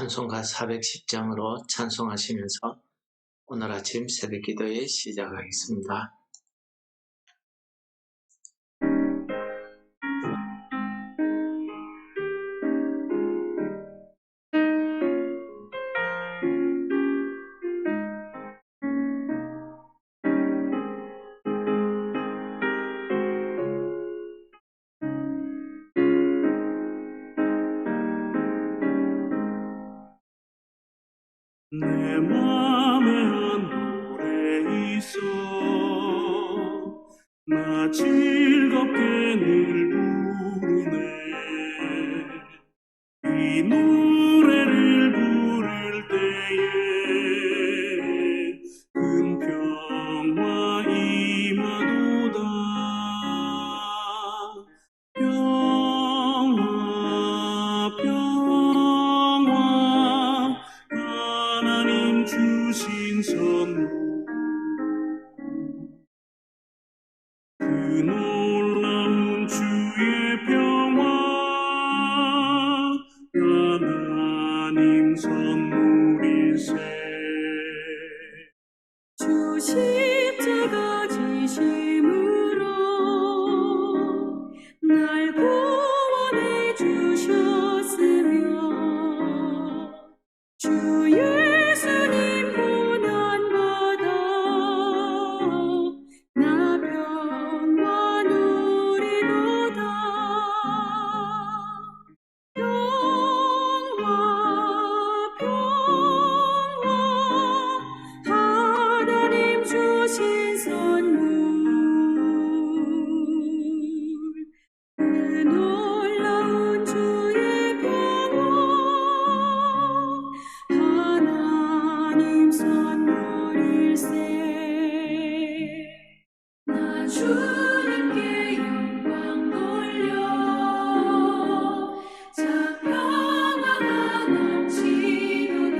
찬송가 410장으로 찬송하시면서 오늘 아침 새벽기도에 시작하겠습니다. 내 맘에 한 노래 있어 나 즐겁게 늘 부르네 이 노래를 부를 때에 큰 평화 임하도다 평화 평화 하나님 주신 선물 그 놀라운 주의 평화 하나님 선물일세 주 십자가 지심으로 날 구원해 주셨으며 주 예수님 고난받아 나 평화 누리도다 평화 평화 하나님 주신 선물 그 놀라운 주의 평화 하나님 선물일세 나 주님께 영광 돌려 자 평화가 넘치도다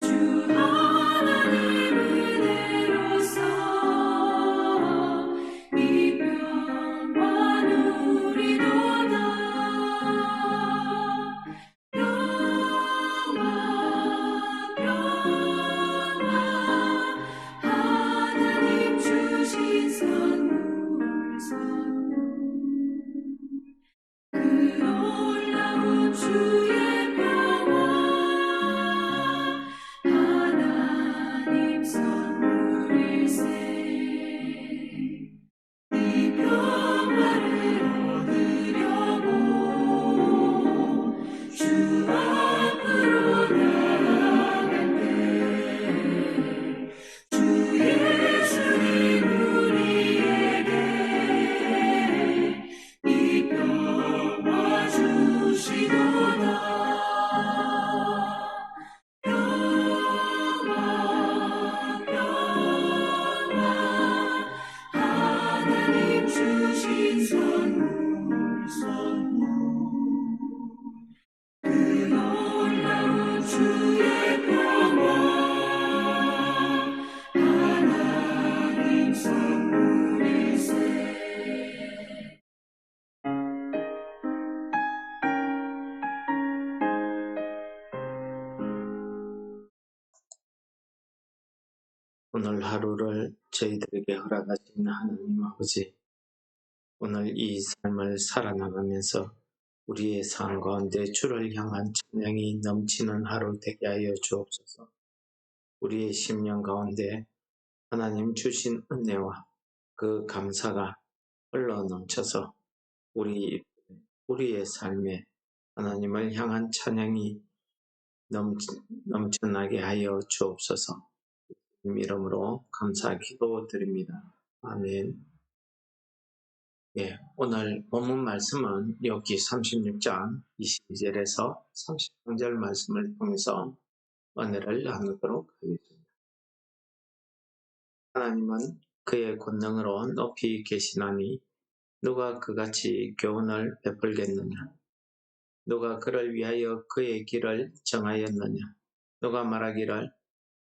주 하나님 은혜로서 이 평화 누리도다 평화 평화 하나님 주신 선물 그 놀라운 주의 평화 하나님 선물일세 이 평화를 얻으려고 주 앞으로 나갈 때 주 예수님 우리에게 이 평화 주시도다 평화 평화 하나님 주신 선물 그 놀라운 주의 평화 하나님 선물일세 오늘 하루를 저희들에게 허락하신 하나님 아버지, 오늘 이 삶을 살아나가면서 우리의 삶 가운데 주를 향한 찬양이 넘치는 하루 되게 하여 주옵소서. 우리의 심령 가운데 하나님 주신 은혜와 그 감사가 흘러 넘쳐서 우리의 삶에 하나님을 향한 찬양이 넘쳐나게 하여 주옵소서. 이름으로 감사 기도드립니다. 아멘. 예, 오늘 본문 말씀은 욥기 36장 22절에서 33절 말씀을 통해서 은혜를 나누도록 하겠습니다. 하나님은 그의 권능으로 높이 계시나니 누가 그같이 교훈을 베풀겠느냐? 누가 그를 위하여 그의 길을 정하였느냐? 누가 말하기를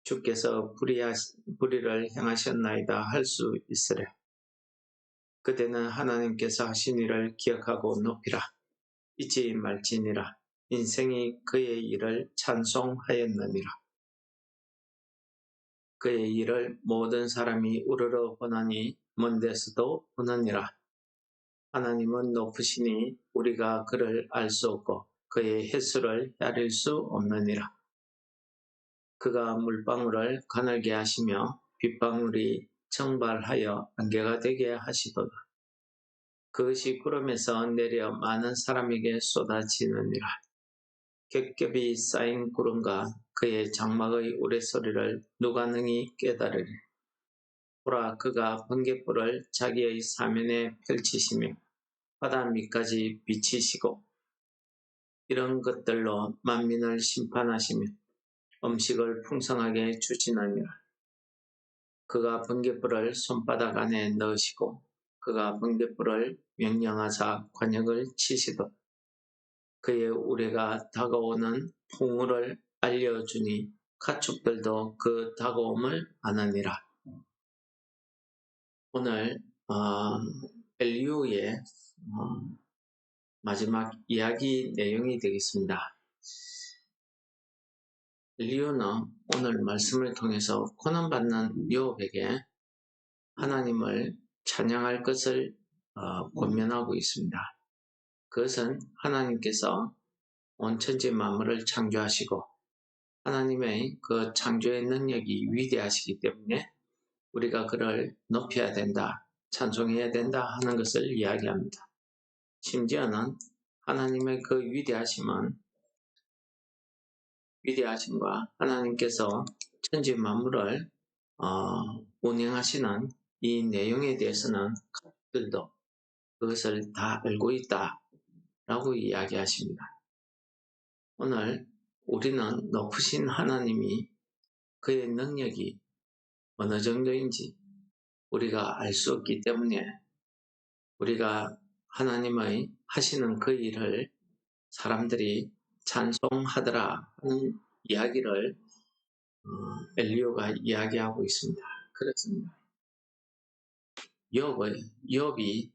주께서 불의를 행하셨나이다 할 수 있으랴. 그대는 하나님께서 하신 일을 기억하고 높이라. 잊지 말지니라. 인생이 그의 일을 찬송하였느니라. 그의 일을 모든 사람이 우러러 보나니 먼 데서도 보느니라. 하나님은 높으시니 우리가 그를 알 수 없고 그의 횟수를 헤아릴 수 없느니라. 그가 물방울을 가늘게 하시며 빗방울이 정발하여 안개가 되게 하시도다. 그것이 구름에서 내려 많은 사람에게 쏟아지느니라. 겹겹이 쌓인 구름과 그의 장막의 우레소리를 누가 능히 깨달으리. 보라, 그가 번갯불을 자기의 사면에 펼치시며 바다 밑까지 비치시고 이런 것들로 만민을 심판하시며 음식을 풍성하게 주시느니라. 그가 번갯불을 손바닥 안에 넣으시고 그가 번갯불을 명령하사 관역을 치시도 그의 우레가 다가오는 풍우를 알려주니 가축들도 그 다가옴을 아느니라. 오늘 엘리후의 마지막 이야기 내용이 되겠습니다. 엘리후는 오늘 말씀을 통해서 고난받는 요업에게 하나님을 찬양할 것을 권면하고 있습니다. 그것은 하나님께서 온 천지 만물을 창조하시고 하나님의 그 창조의 능력이 위대하시기 때문에 우리가 그를 높여야 된다, 찬송해야 된다 하는 것을 이야기합니다. 심지어는 하나님의 그 위대하심과 하나님께서 천지 만물을 운행하시는 이 내용에 대해서는 가족들도 그것을 다 알고 있다라고 이야기하십니다. 오늘 우리는 높으신 하나님이 그의 능력이 어느 정도인지 우리가 알 수 없기 때문에 우리가 하나님의 하시는 그 일을 사람들이 찬송하더라 하는 이야기를 엘리후가 이야기하고 있습니다. 그렇습니다. 욥이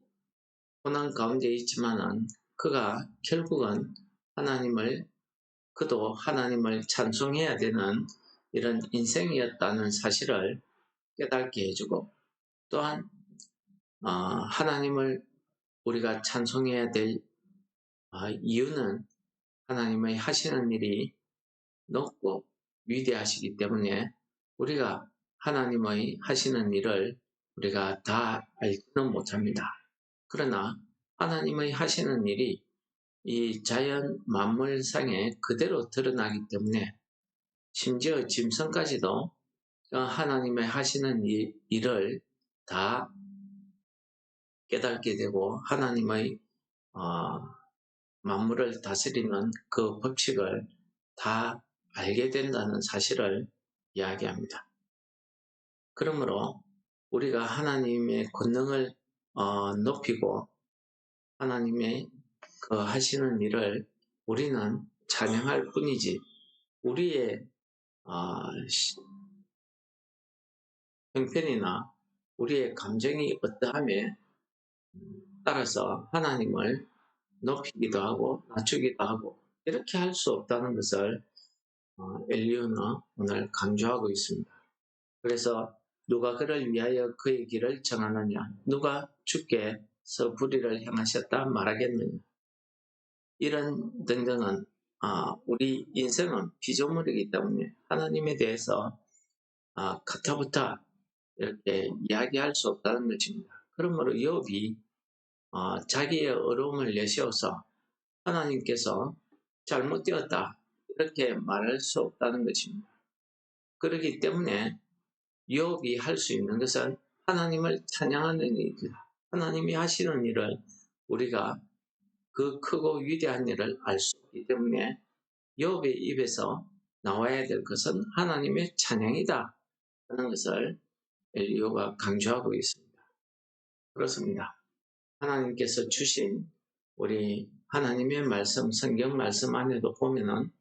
고난 가운데 있지만은 그가 결국은 그도 하나님을 찬송해야 되는 이런 인생이었다는 사실을 깨닫게 해주고 또한 하나님을 우리가 찬송해야 될 이유는 하나님의 하시는 일이 높고 위대하시기 때문에 우리가 하나님의 하시는 일을 우리가 다 알지는 못합니다. 그러나 하나님의 하시는 일이 이 자연 만물상에 그대로 드러나기 때문에 심지어 짐승까지도 하나님의 하시는 일을 다 깨닫게 되고 하나님의 만물을 다스리는 그 법칙을 다 알게 된다는 사실을 이야기합니다. 그러므로 우리가 하나님의 권능을 높이고 하나님의 그 하시는 일을 우리는 찬양할 뿐이지 우리의 형편이나 우리의 감정이 어떠함에 따라서 하나님을 높이기도 하고 낮추기도 하고 이렇게 할 수 없다는 것을 엘리후는 오늘 강조하고 있습니다. 그래서 누가 그를 위하여 그의 길을 정하느냐, 누가 주께서 불의를 행하셨다 말하겠느냐. 이런 등등은 우리 인생은 피조물이기 때문에 하나님에 대해서 가타부타 이렇게 이야기할 수 없다는 것입니다. 그러므로 욥이 자기의 어려움을 내세워서 하나님께서 잘못되었다 이렇게 말할 수 없다는 것입니다. 그렇기 때문에 욥이 할 수 있는 것은 하나님을 찬양하는 일이다. 하나님이 하시는 일을 우리가 그 크고 위대한 일을 알 수 없기 때문에 욥의 입에서 나와야 될 것은 하나님의 찬양이다 하는 것을 엘리후가 강조하고 있습니다. 그렇습니다. 하나님께서 주신 우리 하나님의 말씀, 성경 말씀 안에도 보면은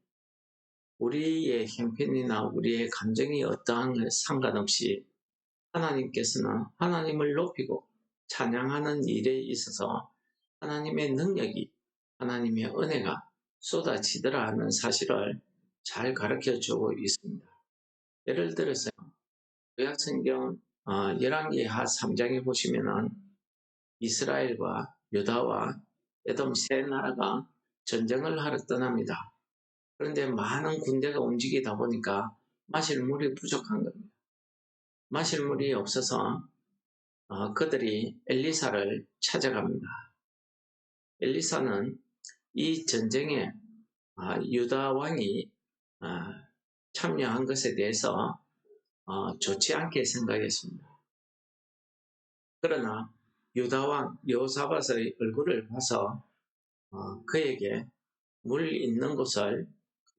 우리의 형편이나 우리의 감정이 어떠한 것 상관없이 하나님께서는 하나님을 높이고 찬양하는 일에 있어서 하나님의 능력이, 하나님의 은혜가 쏟아지더라 하는 사실을 잘 가르쳐 주고 있습니다. 예를 들어서 구약성경 열왕기하 3장에 보시면은 이스라엘과 유다와 에돔 세 나라가 전쟁을 하러 떠납니다. 그런데 많은 군대가 움직이다 보니까 마실 물이 부족한 겁니다. 마실 물이 없어서 그들이 엘리사를 찾아갑니다. 엘리사는 이 전쟁에 유다 왕이 참여한 것에 대해서 좋지 않게 생각했습니다. 그러나 유다 왕 여호사밧의 얼굴을 봐서 그에게 물 있는 곳을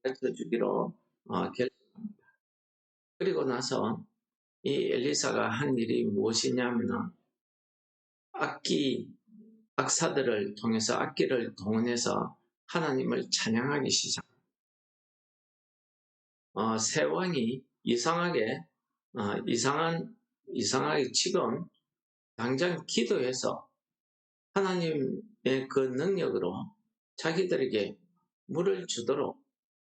가르쳐 주기로 결정합니다. 그리고 나서 이 엘리사가 한 일이 무엇이냐면 악사들을 통해서 악기를 동원해서 하나님을 찬양하기 시작합니다. 세 왕이 이상하게 지금 당장 기도해서 하나님의 그 능력으로 자기들에게 물을 주도록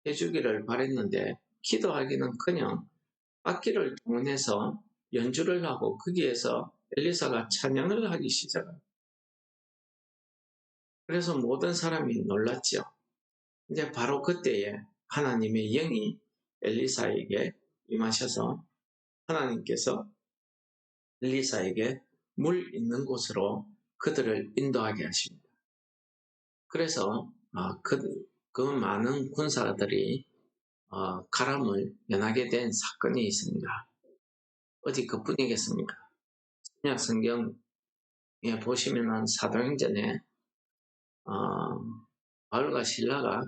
해주기를 바랬는데 기도하기는커녕 악기를 동원해서 연주를 하고 거기에서 엘리사가 찬양을 하기 시작합니다. 그래서 모든 사람이 놀랐죠. 이제 바로 그때에 하나님의 영이 엘리사에게 임하셔서 하나님께서 엘리사에게 물 있는 곳으로 그들을 인도하게 하십니다. 그래서 그 많은 군사들이 가람을 면하게 된 사건이 있습니다. 어디 그뿐이겠습니까? 신약 성경에 보시면은 사도행전에 바울과 실라가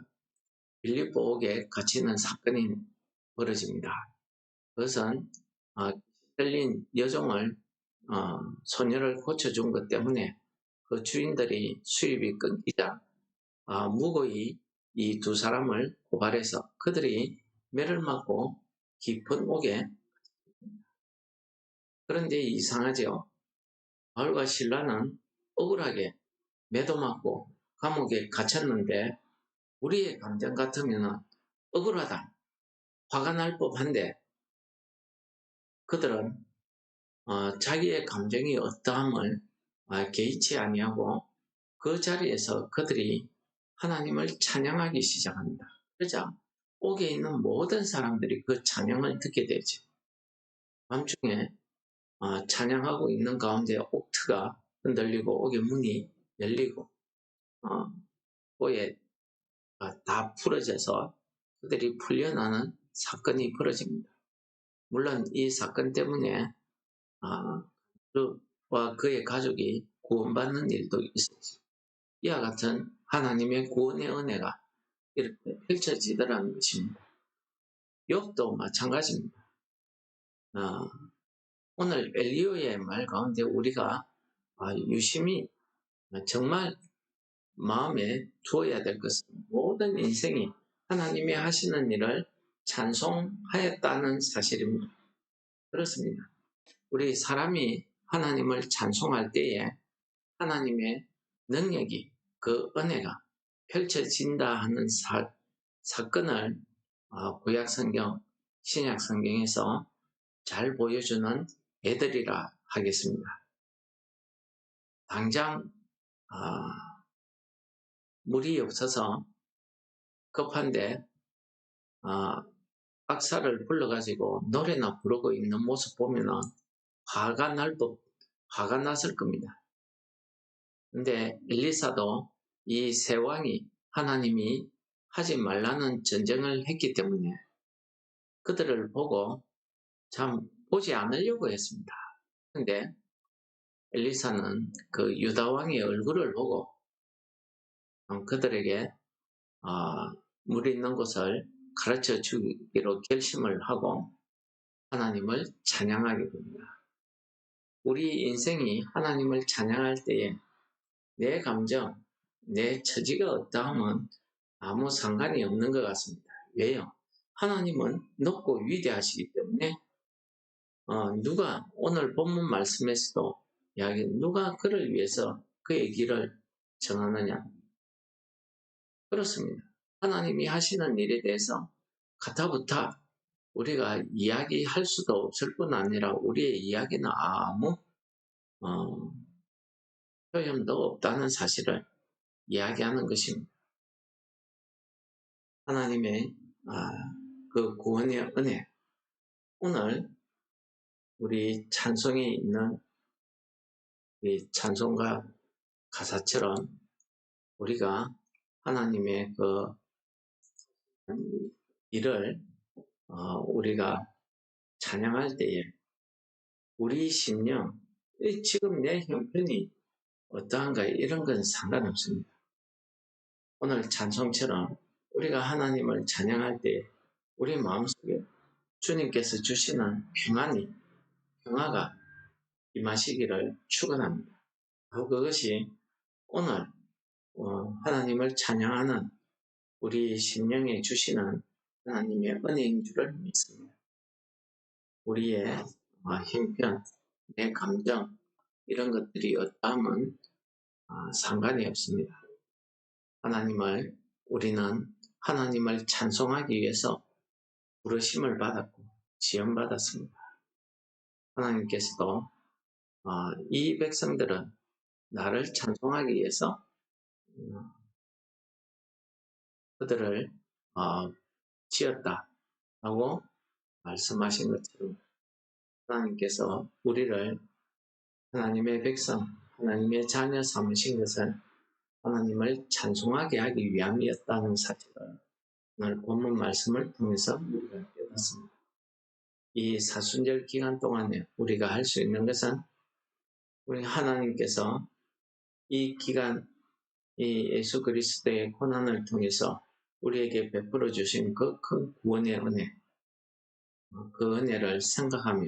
빌립보옥에 갇히는 사건이 벌어집니다. 그것은 떨린 여종을 소녀를 고쳐준 것 때문에 그 주인들이 수입이 끊기자 무고히 이 두 사람을 고발해서 그들이 매를 맞고 깊은 옥에. 그런데 이상하죠. 바울과 실라는 억울하게 매도 맞고 감옥에 갇혔는데 우리의 감정 같으면 억울하다, 화가 날 법한데 그들은 자기의 감정이 어떠함을 개의치 아니하고 그 자리에서 그들이 하나님을 찬양하기 시작합니다. 그러자 옥에 있는 모든 사람들이 그 찬양을 듣게 되죠. 밤중에 찬양하고 있는 가운데 옥트가 흔들리고 옥의 문이 열리고 옥에 다 풀어져서 그들이 풀려나는 사건이 벌어집니다. 물론 이 사건 때문에 그와 그의 가족이 구원받는 일도 있었죠. 이와 같은 하나님의 구원의 은혜가 이렇게 펼쳐지더라는 것입니다. 욥도 마찬가지입니다. 오늘 엘리야의 말 가운데 우리가 유심히 정말 마음에 두어야 될 것은 모든 인생이 하나님이 하시는 일을 찬송하였다는 사실입니다. 그렇습니다. 우리 사람이 하나님을 찬송할 때에 하나님의 능력이, 그 은혜가 펼쳐진다 하는 사건을 구약성경, 신약성경에서 잘 보여주는 애들이라 하겠습니다. 당장 물이 없어서 급한데 악사를 불러가지고 노래나 부르고 있는 모습 보면은 화가 났을 겁니다. 근데 엘리사도 이 세 왕이 하나님이 하지 말라는 전쟁을 했기 때문에 그들을 보고 참 보지 않으려고 했습니다. 근데 엘리사는 그 유다 왕의 얼굴을 보고 그들에게 물 있는 곳을 가르쳐 주기로 결심을 하고 하나님을 찬양하게 됩니다. 우리 인생이 하나님을 찬양할 때에 내 감정, 내 처지가 어떠하면 아무 상관이 없는 것 같습니다. 왜요? 하나님은 높고 위대하시기 때문에 누가 오늘 본문 말씀에서도 누가 그를 위해서 그의 길을 정하느냐? 그렇습니다. 하나님이 하시는 일에 대해서 가타부타 우리가 이야기할 수도 없을 뿐 아니라 우리의 이야기는 아무 소용도 없다는 사실을 이야기하는 것입니다. 하나님의 그 구원의 은혜, 오늘 우리 찬송에 있는 이 찬송가 가사처럼 우리가 하나님의 그 일을 우리가 찬양할 때에 우리 심령, 지금 내 형편이 어떠한가 이런 건 상관없습니다. 오늘 찬송처럼 우리가 하나님을 찬양할 때 우리 마음속에 주님께서 주시는 평화가 임하시기를 축원합니다. 그것이 오늘 하나님을 찬양하는 우리 심령에 주시는 하나님의 은혜인 줄을 믿습니다. 우리의 형편, 내 감정 이런 것들이 어떠함은 상관이 없습니다. 우리는 하나님을 찬송하기 위해서 부르심을 받았고 지원받았습니다. 하나님께서도 이 백성들은 나를 찬송하기 위해서 그들을 지었다라고 말씀하신 것처럼 하나님께서 우리를 하나님의 백성, 하나님의 자녀 삼으신 것은 하나님을 찬송하게 하기 위함이었다는 사실을 오늘 본문 말씀을 통해서 우리가 깨닫습니다. 이 사순절 기간 동안에 우리가 할 수 있는 것은 우리 하나님께서 이 기간 이 예수 그리스도의 고난을 통해서 우리에게 베풀어 주신 그 큰 구원의 은혜, 그 은혜를 생각하며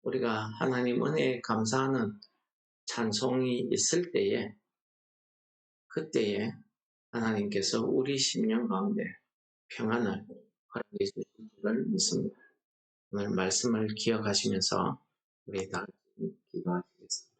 우리가 하나님 은혜에 감사하는 찬송이 있을 때에 그때에 하나님께서 우리 심령 가운데 평안을 허락해 주실 줄을 믿습니다. 오늘 말씀을 기억하시면서 우리 다 같이 기도하시겠습니다.